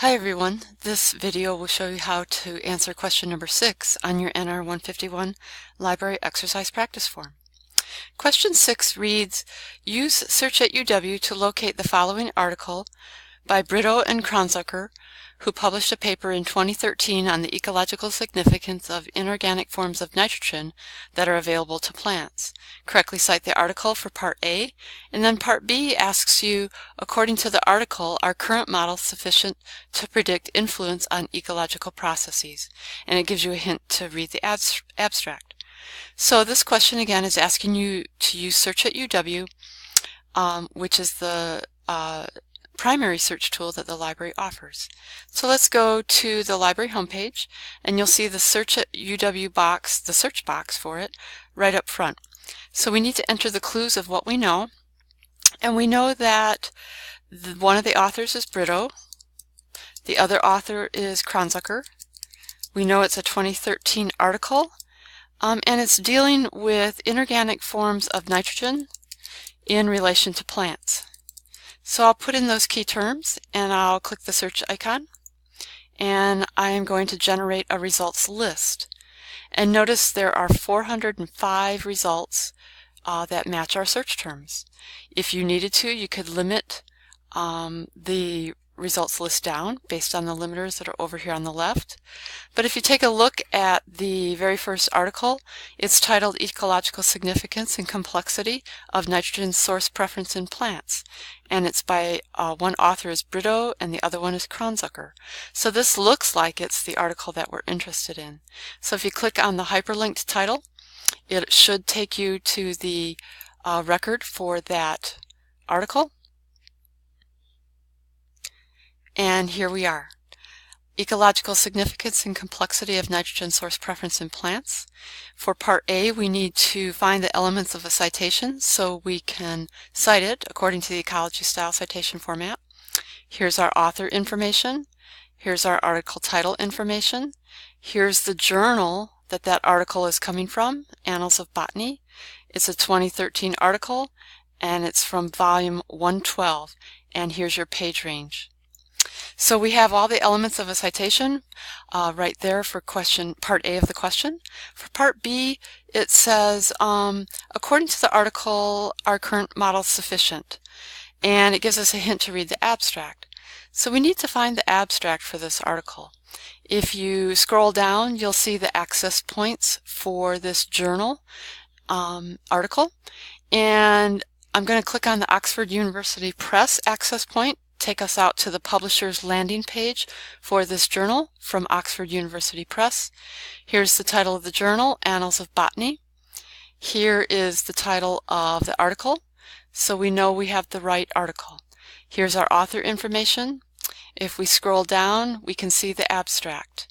Hi everyone, this video will show you how to answer question number 6 on your NR 151 Library Exercise Practice Form. Question 6 reads, use Search at UW to locate the following article by Brito and Kronzucker, who published a paper in 2013 on the ecological significance of inorganic forms of nitrogen that are available to plants. Correctly cite the article for Part A, and then Part B asks you, according to the article, are current models sufficient to predict influence on ecological processes? And it gives you a hint to read the abstract. So this question again is asking you to use Search at UW, which is the primary search tool that the library offers. So let's go to the library homepage, and you'll see the Search at UW box, the search box for it, right up front. So we need to enter the clues of what we know, and we know that one of the authors is Brito, the other author is Kronzucker. We know it's a 2013 article, and it's dealing with inorganic forms of nitrogen in relation to plants. So I'll put in those key terms and I'll click the search icon, and I am going to generate a results list. And notice there are 405 results that match our search terms. If you needed to, you could limit the results list down based on the limiters that are over here on the left. But if you take a look at the very first article, it's titled Ecological Significance and Complexity of Nitrogen Source Preference in Plants. And it's by one author is Brito and the other one is Kronzucker. So this looks like it's the article that we're interested in. So if you click on the hyperlinked title, it should take you to the record for that article. And here we are. Ecological significance and complexity of nitrogen source preference in plants. For Part A, we need to find the elements of a citation so we can cite it according to the ecology style citation format. Here's our author information. Here's our article title information. Here's the journal that that article is coming from, Annals of Botany. It's a 2013 article, and it's from volume 112. And here's your page range. So we have all the elements of a citation right there for Part A of the question. For Part B, it says, according to the article, are current models sufficient? And it gives us a hint to read the abstract. So we need to find the abstract for this article. If you scroll down, you'll see the access points for this journal article. And I'm going to click on the Oxford University Press access point, take us out to the publisher's landing page for this journal from Oxford University Press. Here's the title of the journal, Annals of Botany. Here is the title of the article, so we know we have the right article. Here's our author information. If we scroll down, we can see the abstract.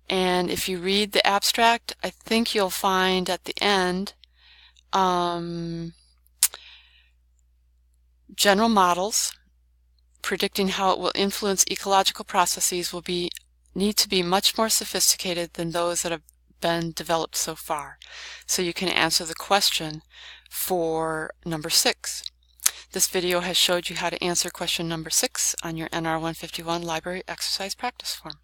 And if you read the abstract, I think you'll find at the end general models predicting how it will influence ecological processes will need to be much more sophisticated than those that have been developed so far. So you can answer the question for number 6. This video has showed you how to answer question number 6 on your NR 151 Library Exercise Practice Form.